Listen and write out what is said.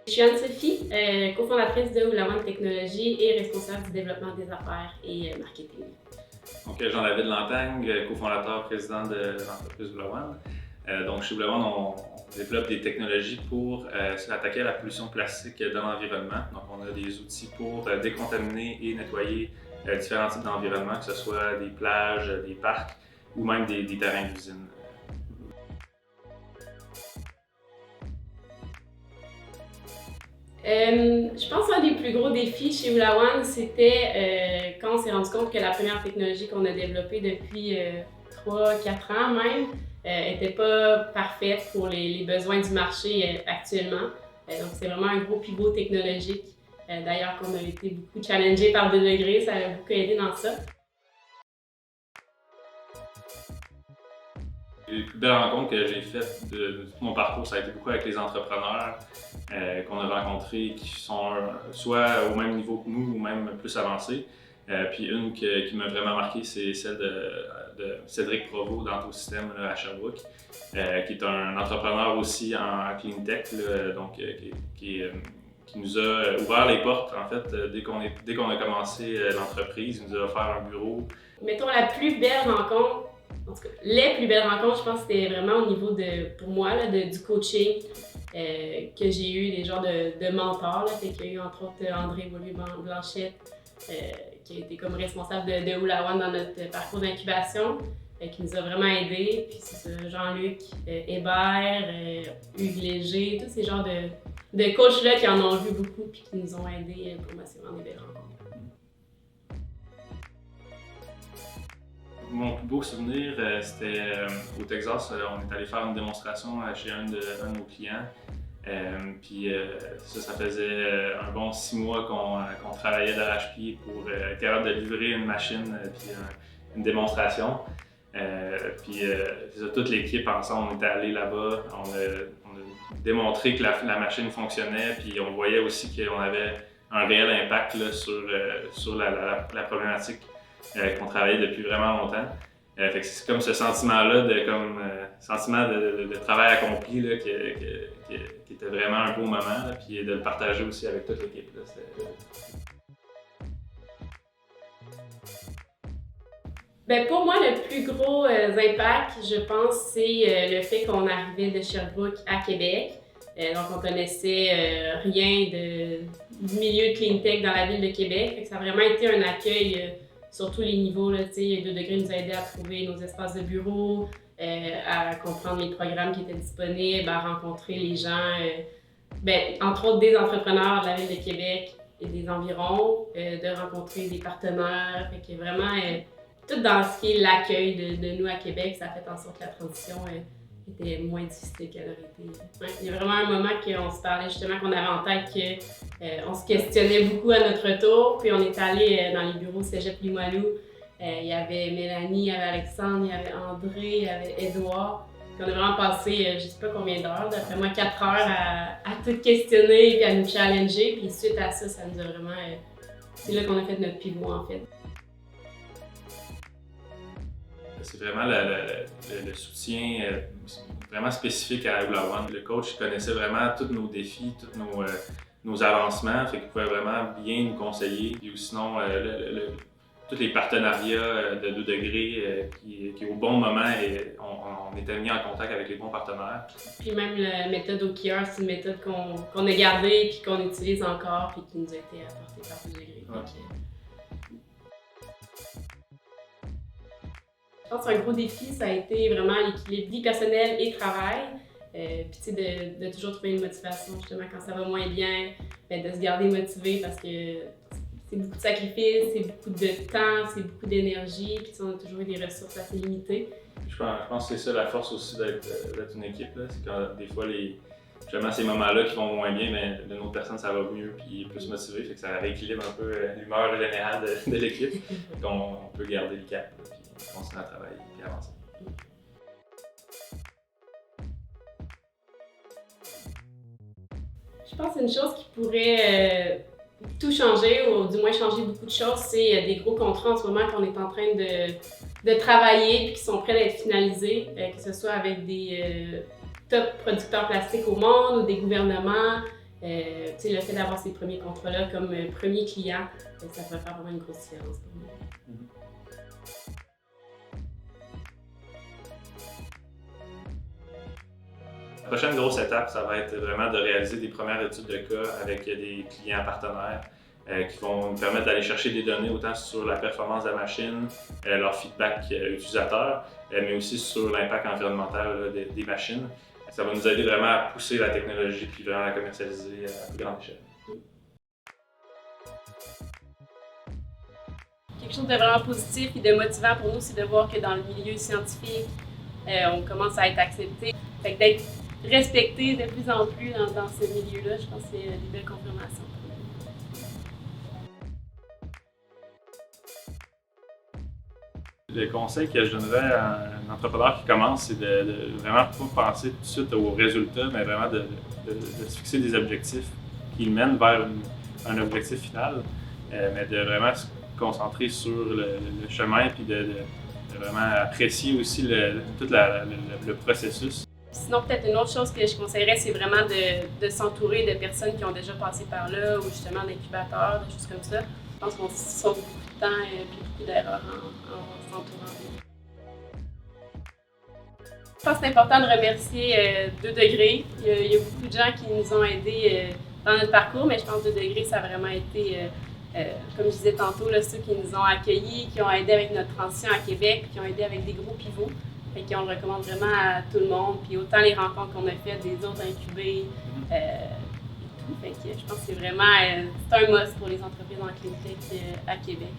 Je suis Anne-Sophie, cofondatrice de Oula One Technologies et responsable du développement des affaires et marketing. Donc, Jean-David Lantagne, cofondateur, président de l'entreprise Oula One. Donc, chez Oula One, on développe des technologies pour s'attaquer à la pollution plastique dans l'environnement. Donc, on a des outils pour décontaminer et nettoyer différents types d'environnements, que ce soit des plages, des parcs ou même des terrains d'usine. Je pense qu'un des plus gros défis chez Oula One, c'était quand on s'est rendu compte que la première technologie qu'on a développée depuis 3-4 ans même n'était pas parfaite pour les besoins du marché actuellement. Donc c'est vraiment un gros pivot technologique. D'ailleurs, qu'on a été beaucoup challengé par 2 degrés, ça a beaucoup aidé dans ça. Les plus belles rencontres que j'ai faites de tout mon parcours, ça a été beaucoup avec les entrepreneurs qu'on a rencontrés qui sont soit au même niveau que nous ou même plus avancés. Puis une qui m'a vraiment marqué, c'est celle de Cédric Provost d'Antosystème à Sherbrooke, qui est un entrepreneur aussi en clean tech, là, donc qui nous a ouvert les portes en fait dès qu'on a commencé l'entreprise. Il nous a offert un bureau. Mettons la plus belle rencontre. En tout cas, les plus belles rencontres, je pense que c'était vraiment au niveau pour moi, là, du coaching, que j'ai eu, des genres de mentors. Là, fait qu'il y a eu entre autres André Beaulieu-Blanchette, qui a été comme responsable de Oula One dans notre parcours d'incubation, qui nous a vraiment aidés. Puis c'est ça, Jean-Luc Hébert, Hugues Léger, tous ces genres de coachs-là qui en ont vu beaucoup et qui nous ont aidés. Pour moi, c'est vraiment des belles rencontres. Mon plus beau souvenir, c'était au Texas. On est allé faire une démonstration chez un de nos clients. Puis ça faisait un bon 6 mois qu'on travaillait d'arrache-pied pour être capable de livrer une machine puis une démonstration. Puis toute l'équipe ensemble, on était allés là-bas. On a démontré que la machine fonctionnait. Puis on voyait aussi qu'on avait un réel impact là, sur la problématique qu'on travaillait depuis vraiment longtemps. Fait que c'est comme ce sentiment-là sentiment de travail accompli là, qui était vraiment un beau moment, là, puis de le partager aussi avec toute l'équipe. Là, Ben pour moi, le plus gros impact, je pense, c'est le fait qu'on arrivait de Sherbrooke à Québec. Donc, on connaissait rien du milieu de clean tech dans la ville de Québec. Fait que ça a vraiment été un accueil sur tous les niveaux. Là, 2 degrés nous a aidé à trouver nos espaces de bureau, à comprendre les programmes qui étaient disponibles, à rencontrer les gens, entre autres des entrepreneurs de la ville de Québec et des environs, de rencontrer des partenaires. Fait que vraiment, tout dans ce qui est l'accueil de nous à Québec, ça a fait en sorte que la transition était moins difficile qu'elle aurait été. Ouais, il y a vraiment un moment qu'on se parlait justement, qu'on avait en tête qu'on se questionnait beaucoup à notre tour, puis on est allé dans les bureaux Cégep Limoilou. Il y avait Mélanie, il y avait Alexandre, il y avait André, il y avait Édouard. Puis on a vraiment passé, je sais pas combien d'heures, d'après moi 4 heures à tout questionner et à nous challenger. Puis suite à ça, ça nous a vraiment... c'est là qu'on a fait notre pivot en fait. C'est vraiment le soutien vraiment spécifique à Oula One. Le coach connaissait vraiment tous nos défis, tous nos avancements, fait qu'il pouvait vraiment bien nous conseiller. Puis sinon, tous les partenariats de 2 degrés qui au bon moment, on était mis en contact avec les bons partenaires. Puis même la méthode OKR, c'est une méthode qu'on a gardée et qu'on utilise encore et qui nous a été apportée par 2 degrés. Ouais. Je pense qu'un gros défi, ça a été vraiment l'équilibre vie personnelle et travail. Puis de toujours trouver une motivation, justement, quand ça va moins bien, de se garder motivé parce que c'est beaucoup de sacrifices, c'est beaucoup de temps, c'est beaucoup d'énergie, puis on a toujours eu des ressources assez limitées. Je pense que c'est ça la force aussi d'être une équipe, là. C'est quand des fois justement ces moments-là qui vont moins bien, mais d'une autre personne ça va mieux puis plus motivé, fait que ça rééquilibre un peu l'humeur générale de l'équipe. Donc on peut garder le cap là, puis continuer à travailler et avancer. Je pense que c'est une chose qui pourrait tout changer, ou du moins changer beaucoup de choses, c'est des gros contrats en ce moment qu'on est en train de travailler et qui sont prêts d'être finalisés, que ce soit avec des top producteurs plastiques au monde ou des gouvernements Le fait d'avoir ces premiers contrats-là comme premier client, ça va faire vraiment une grosse différence pour nous. La prochaine grosse étape, ça va être vraiment de réaliser des premières études de cas avec des clients partenaires qui vont nous permettre d'aller chercher des données autant sur la performance de la machine, leur feedback utilisateur, mais aussi sur l'impact environnemental des machines. Ça va nous aider vraiment à pousser la technologie puis vraiment la commercialiser à plus grande échelle. Quelque chose de vraiment positif et de motivant pour nous, c'est de voir que dans le milieu scientifique, on commence à être accepté. Fait que d'être respecté de plus en plus dans ce milieu-là, je pense que c'est des belles confirmations. Le conseil que je donnerais à un entrepreneur qui commence, c'est de vraiment pas penser tout de suite aux résultats, mais vraiment de se fixer des objectifs qui le mènent vers un objectif final, mais de vraiment se concentrer sur le chemin puis de vraiment apprécier aussi tout le processus. Sinon, peut-être une autre chose que je conseillerais, c'est vraiment de s'entourer de personnes qui ont déjà passé par là ou justement d'incubateurs, des choses comme ça. Je pense qu'on sauve beaucoup de temps et beaucoup d'erreurs en s'entourant. Je pense que c'est important de remercier 2 degrés. Il y a beaucoup de gens qui nous ont aidés dans notre parcours, mais je pense que 2 degrés, ça a vraiment été, comme je disais tantôt, là, ceux qui nous ont accueillis, qui ont aidé avec notre transition à Québec, qui ont aidé avec des gros pivots. Fait qu'on le recommande vraiment à tout le monde. Puis autant les rencontres qu'on a faites, des autres incubés et tout. Fait que je pense que c'est vraiment c'est un must pour les entreprises en cleantech à Québec.